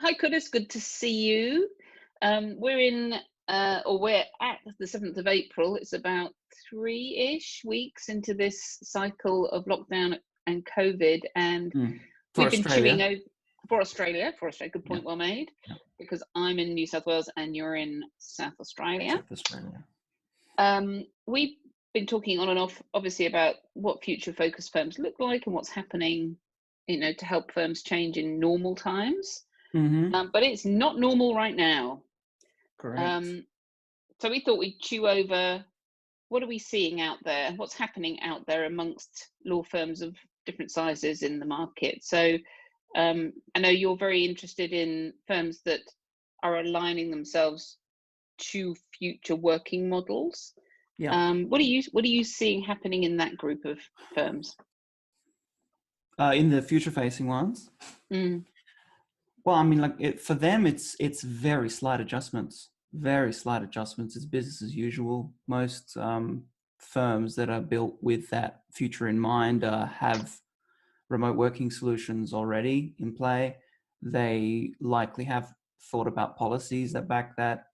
Hi, Quddus. Good to see you. We're at the 7th of April. It's about 3-ish weeks into this cycle of lockdown and COVID, and For we've been Australia. chewing over for Australia. Good point, Yeah. well made. Yeah. Because I'm in New South Wales and you're in South Australia. South Australia. We've been talking on and off, obviously, about what future focus firms look like and what's happening, to help firms change in normal times. But it's not normal right now. Correct. So we thought we'd chew over what are we seeing out there, what's happening out there amongst law firms of different sizes in the market. So I know you're very interested in firms that are aligning themselves to future working models. Yeah. What are you seeing happening in that group of firms? In the future-facing ones. Well, I mean, for them, it's very slight adjustments. Very slight adjustments. It's business as usual. Most firms that are built with that future in mind have remote working solutions already in play. They likely have thought about policies that back that,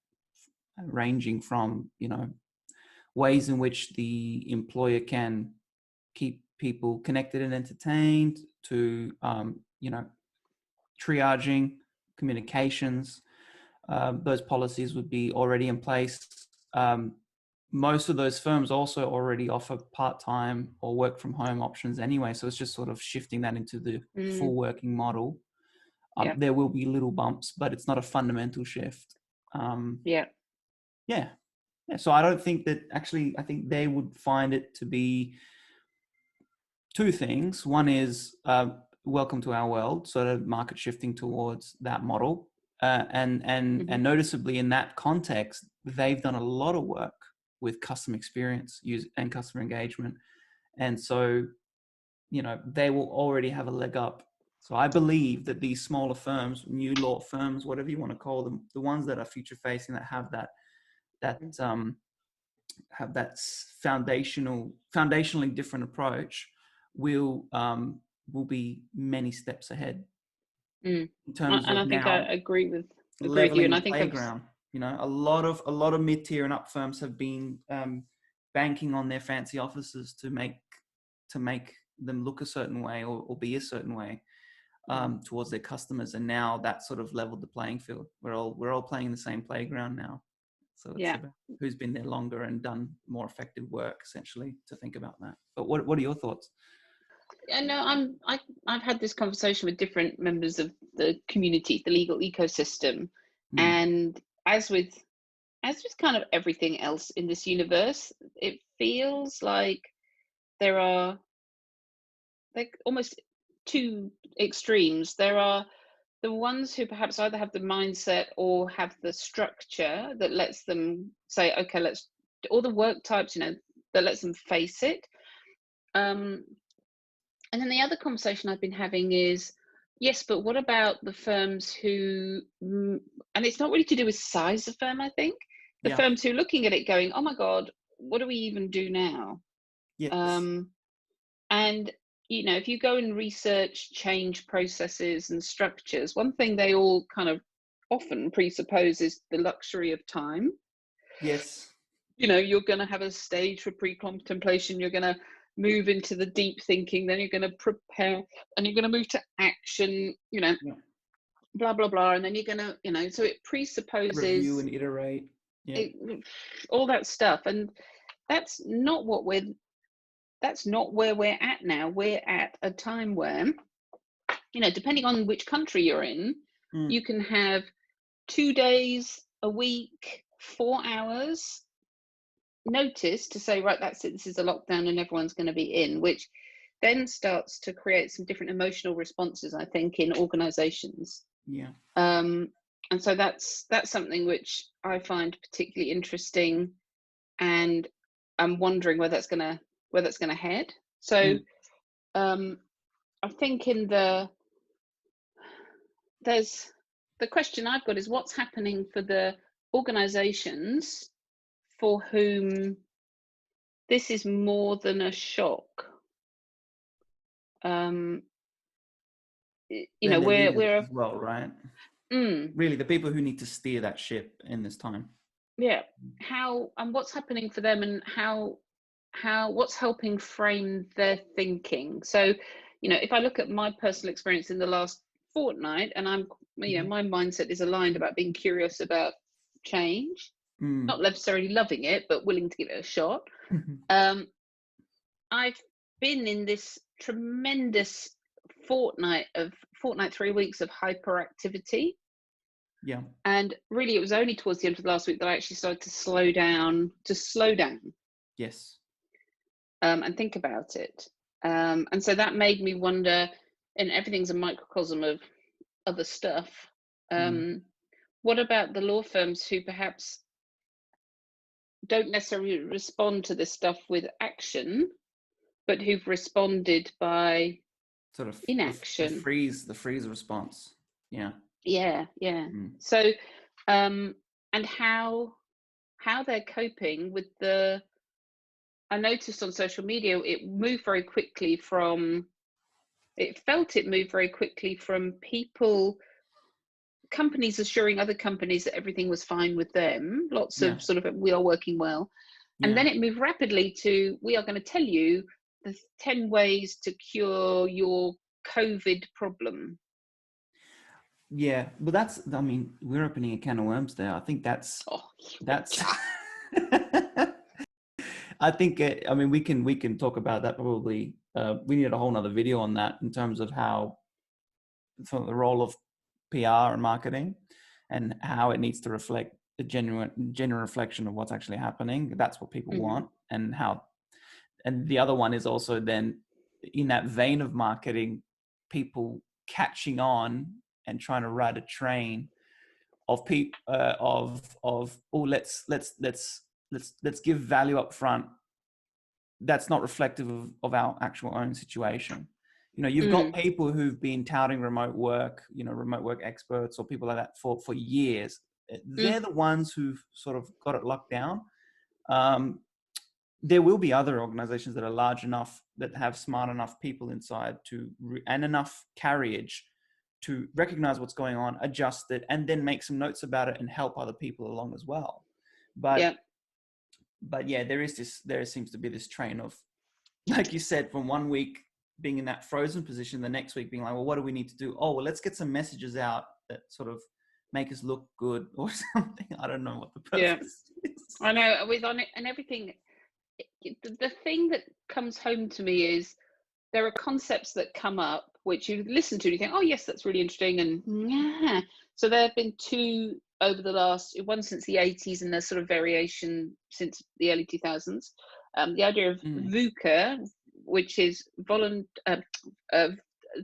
ranging from, ways in which the employer can keep people connected and entertained to, triaging communications. Those policies would be already in place. Most of those firms also already offer part-time or work from home options anyway. So it's just sort of shifting that into the full working model. There will be little bumps, but it's not a fundamental shift. Yeah. So I don't think that I think they would find it to be two things. One is welcome to our world, sort of market shifting towards that model. And noticeably in that context, they've done a lot of work with customer experience and customer engagement. And so, they will already have a leg up. So I believe that these smaller firms, new law firms, whatever you want to call them, the ones that are future facing, that have that foundationally different approach, will be many steps ahead in terms of I think I agree with you. And I think playground. A lot of mid-tier and up firms have been banking on their fancy offices to make them look a certain way or be a certain way towards their customers, and now that sort of leveled the playing field. We're all playing the same playground now. So it's about who's been there longer and done more effective work, essentially, to think about that. But what are your thoughts? Yeah, no, I've had this conversation with different members of the community, the legal ecosystem, and as with kind of everything else in this universe, it feels like there are like almost two extremes. There are the ones who perhaps either have the mindset or have the structure that lets them say, okay, let's, all the work types, that lets them face it. And then the other conversation I've been having is, yes, but what about the firms who, and it's not really to do with size of firm, I think, the firms who are looking at it going, oh my God, what do we even do now? Yes. And, if you go and research change processes and structures, one thing they all kind of often presuppose is the luxury of time. Yes. You're going to have a stage for pre-contemplation, you're going to move into the deep thinking, then you're going to prepare, and you're going to move to action, blah, blah, blah. And then you're going to, so it presupposes review and iterate, all that stuff. And that's not where we're at now. We're at a time where, depending on which country you're in, you can have 2 days a week, 4 hours notice to say, right, that's it, this is a lockdown and everyone's going to be in, which then starts to create some different emotional responses, I think, in organizations. And so that's something which I find particularly interesting, and I'm wondering where that's going to head. So I think there's the question I've got is what's happening for the organizations for whom this is more than a shock. We're as well, right? Really, the people who need to steer that ship in this time. Yeah. How and what's happening for them, and how what's helping frame their thinking. So, if I look at my personal experience in the last fortnight, and I'm, my mindset is aligned about being curious about change, not necessarily loving it, but willing to give it a shot. I've been in this tremendous fortnight, 3 weeks of hyperactivity. Yeah. And really, it was only towards the end of the last week that I actually started to slow down. Yes. And think about it. And so that made me wonder, and everything's a microcosm of other stuff. What about the law firms who perhaps don't necessarily respond to this stuff with action, but who've responded by sort of inaction? The freeze response. Yeah. So, and how they're coping with I noticed on social media, it moved very quickly from companies assuring other companies that everything was fine with them. Lots of sort of, we are working well. And then it moved rapidly to, we are going to tell you the 10 ways to cure your COVID problem. Yeah, but we're opening a can of worms there. I think that's I think we can talk about that probably. We need a whole nother video on that in terms of how sort of the role of PR and marketing, and how it needs to reflect a genuine reflection of what's actually happening. That's what people want, and the other one is also then in that vein of marketing, people catching on and trying to ride a train of people let's give value up front that's not reflective of our actual own situation. You've got people who've been touting remote work, remote work experts or people like that for years. They're the ones who've sort of got it locked down. There will be other organizations that are large enough, that have smart enough people inside and enough carriage to recognize what's going on, adjust it, and then make some notes about it and help other people along as well. But yeah, there seems to be this train of, like you said, from one week being in that frozen position, the next week being like, well, what do we need to do? Oh, well, let's get some messages out that sort of make us look good or something. I don't know what the purpose is. I know, with on it and everything. The thing that comes home to me is there are concepts that come up which you listen to and you think, oh yes, that's really interesting, and yeah. So there have been two over the last, one since the 80s, and there's sort of variation since the early 2000s. The idea of VUCA, which is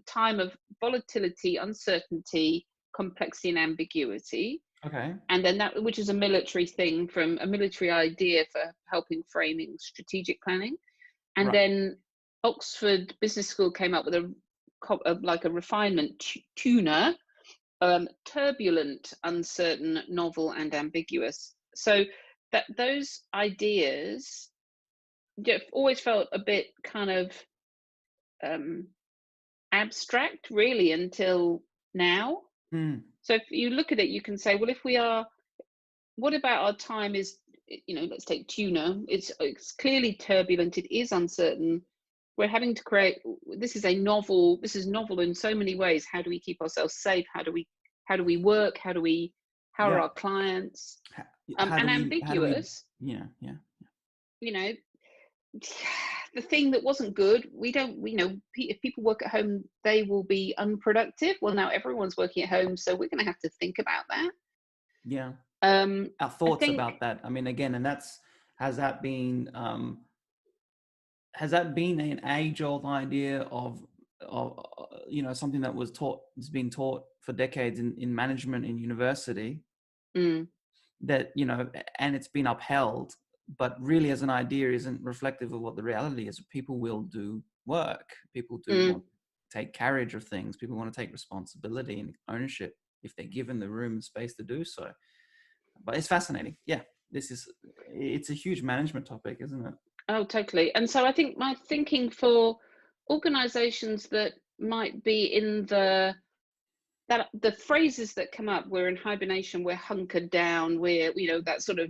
time of volatility, uncertainty, complexity, and ambiguity. Okay. And then that, which is a military thing, from a military idea for helping framing strategic planning. And then Oxford Business School came up with a refinement tuner, turbulent, uncertain, novel, and ambiguous. So that those ideas always felt a bit kind of abstract, really, until now. So if you look at it, you can say, well, what about our time is, let's take tuna. It's clearly turbulent. It is uncertain. We're having to create, this is novel in so many ways. How do we keep ourselves safe? How do we work? How are our clients? And ambiguous. The thing that wasn't good, if people work at home, they will be unproductive. Well, now everyone's working at home, so we're going to have to think about that. Yeah. Our thoughts about that. Again, and has that been an age-old idea of something that has been taught for decades in management in university, that and it's been upheld, but really as an idea isn't reflective of what the reality is. People will do work. People do want to take carriage of things. People want to take responsibility and ownership if they're given the room and space to do so. But it's fascinating. Yeah, it's a huge management topic, isn't it? Oh, totally. And so I think my thinking for organizations that might be in that that the phrases that come up, we're in hibernation, we're hunkered down, we're, that sort of,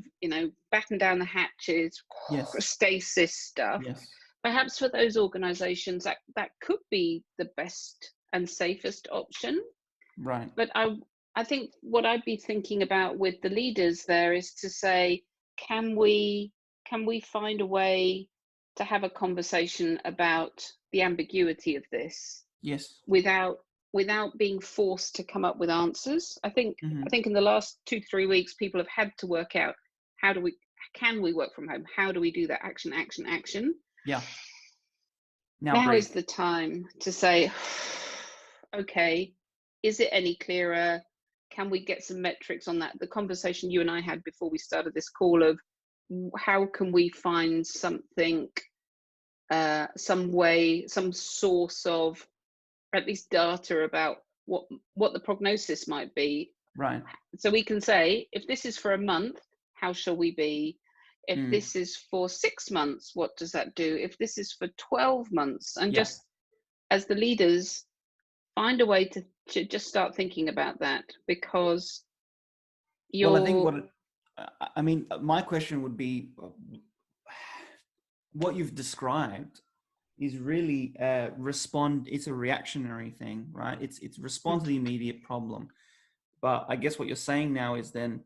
batten down the hatches, Yes. stasis stuff. Yes. Perhaps for those organizations that could be the best and safest option. Right. But I think what I'd be thinking about with the leaders there is to say, can we find a way to have a conversation about the ambiguity of this? Yes. Without being forced to come up with answers. I think in the last 2-3 weeks, people have had to work out, can we work from home? How do we do that? Action. Yeah. Now is the time to say, okay, is it any clearer? Can we get some metrics on that? The conversation you and I had before we started this call of how can we find something, some way, some source of at least data about what the prognosis might be. Right. So we can say, if this is for a month, how shall we be? If this is for 6 months, what does that do? If this is for 12 months, and just as the leaders, find a way to just start thinking about that, because I think my question would be, what you've described is really it's a reactionary thing, right? It's respond to the immediate problem. But I guess what you're saying now is then,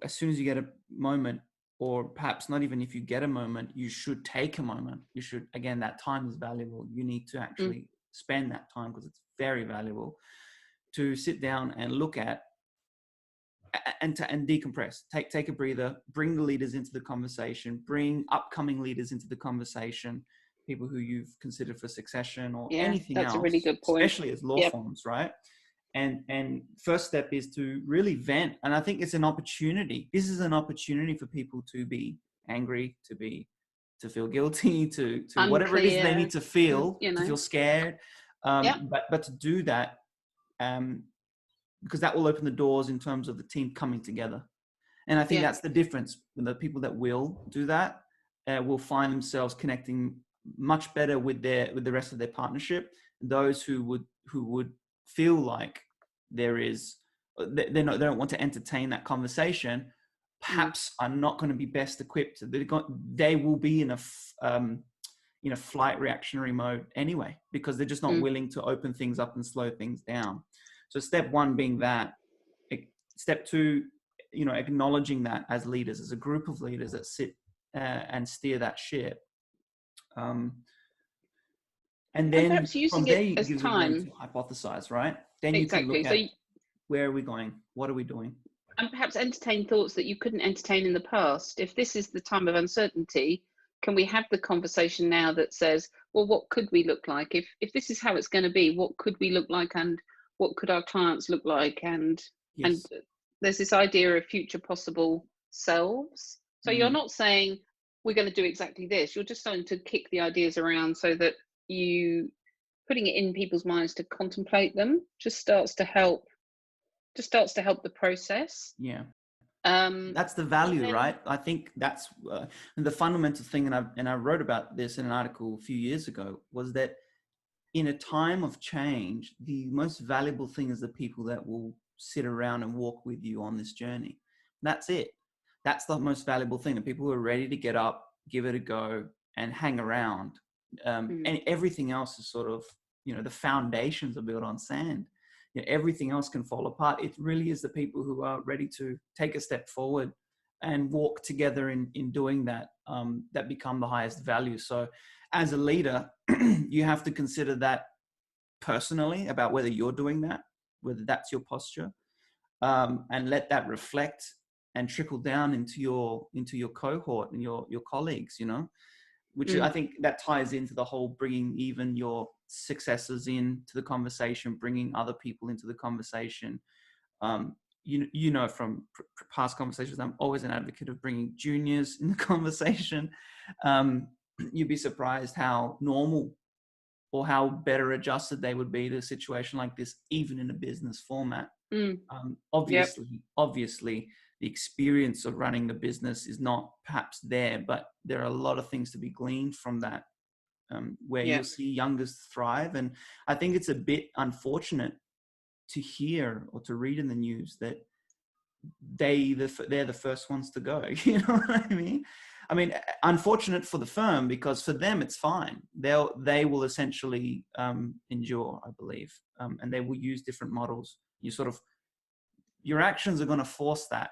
as soon as you get a moment, or perhaps not even if you get a moment, you should take a moment. You should, again, that time is valuable. You need to actually spend that time, because it's very valuable, to sit down and look at and decompress. Take a breather, bring the leaders into the conversation, bring upcoming leaders into the conversation, people who you've considered for succession or anything else. That's a really good point. Especially as law firms, right? And first step is to really vent. And I think it's an opportunity. This is an opportunity for people to be angry, to feel guilty, to whatever it is they need to feel, to feel scared. But to do that, because that will open the doors in terms of the team coming together. And I think that's the difference. The people that will do that will find themselves connecting much better with the rest of their partnership. Those who would feel like they don't want to entertain that conversation, perhaps are not going to be best equipped. They will be in a flight reactionary mode anyway, because they're just not willing to open things up and slow things down. So step one being that. Step two, acknowledging that as leaders, as a group of leaders that sit and steer that ship. And then perhaps using from there, it as gives time you room to hypothesize, right? Then you can look at where are we going? What are we doing? And perhaps entertain thoughts that you couldn't entertain in the past. If this is the time of uncertainty, can we have the conversation now that says, well, what could we look like? If this is how it's going to be, what could we look like, and what could our clients look like? And there's this idea of future possible selves. So you're not saying we're going to do exactly this. You're just starting to kick the ideas around so that you putting it in people's minds to contemplate them just starts to help the process. That's the value, right? I think that's the fundamental thing, and I wrote about this in an article a few years ago, was that in a time of change, the most valuable thing is the people that will sit around and walk with you on this journey. That's it. That's the most valuable thing. The people who are ready to get up, give it a go, and hang around. And everything else is sort of, the foundations are built on sand. Everything else can fall apart. It really is the people who are ready to take a step forward and walk together in doing that, that become the highest value. So as a leader, you have to consider that personally about whether you're doing that, whether that's your posture, and let that reflect and trickle down into your cohort and your colleagues, which I think that ties into the whole bringing even your successors into the conversation, bringing other people into the conversation. From past conversations, I'm always an advocate of bringing juniors in the conversation. You'd be surprised how normal or how better adjusted they would be to a situation like this, even in a business format. Obviously, the experience of running the business is not perhaps there, but there are a lot of things to be gleaned from that, where you'll see youngest thrive. And I think it's a bit unfortunate to hear or to read in the news that they're the first ones to go. You know what I mean? I mean, unfortunate for the firm, because for them it's fine. They will essentially endure, I believe, and they will use different models. Your actions are going to force that.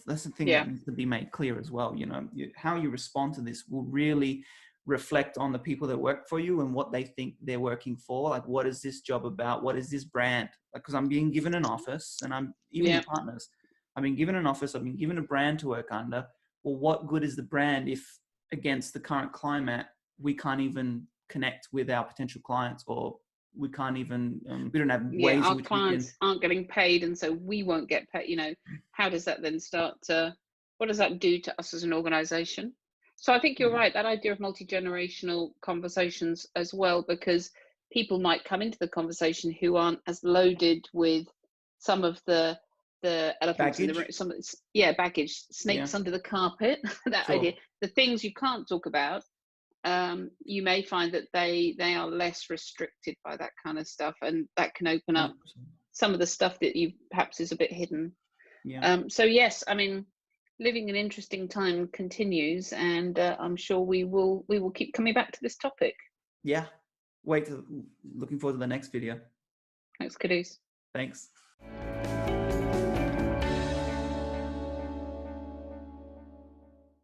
That's the thing that needs to be made clear as well. You know, how you respond to this will really reflect on the people that work for you and what they think they're working for. Like, what is this job about? What is this brand? Because I'm being given an office, and I'm even your partners. I've been given an office. I've been given a brand to work under. Well, what good is the brand if against the current climate, we can't even connect with our potential clients, or we can't even, we don't have ways in which clients aren't getting paid, and so we won't get paid. You know, how does that then start to, what does that do to us as an organization? So I think you're right, that idea of multi-generational conversations as well, because people might come into the conversation who aren't as loaded with some of the elephants in the room, some of the, baggage, snakes under the carpet, that idea, the things you can't talk about. You may find that they are less restricted by that kind of stuff, and that can open up 100%. Some of the stuff that you perhaps is a bit hidden. So yes, I mean, living an interesting time continues, and I'm sure we will keep coming back to this topic. Yeah, looking forward to the next video. Thanks, Quddus. Thanks.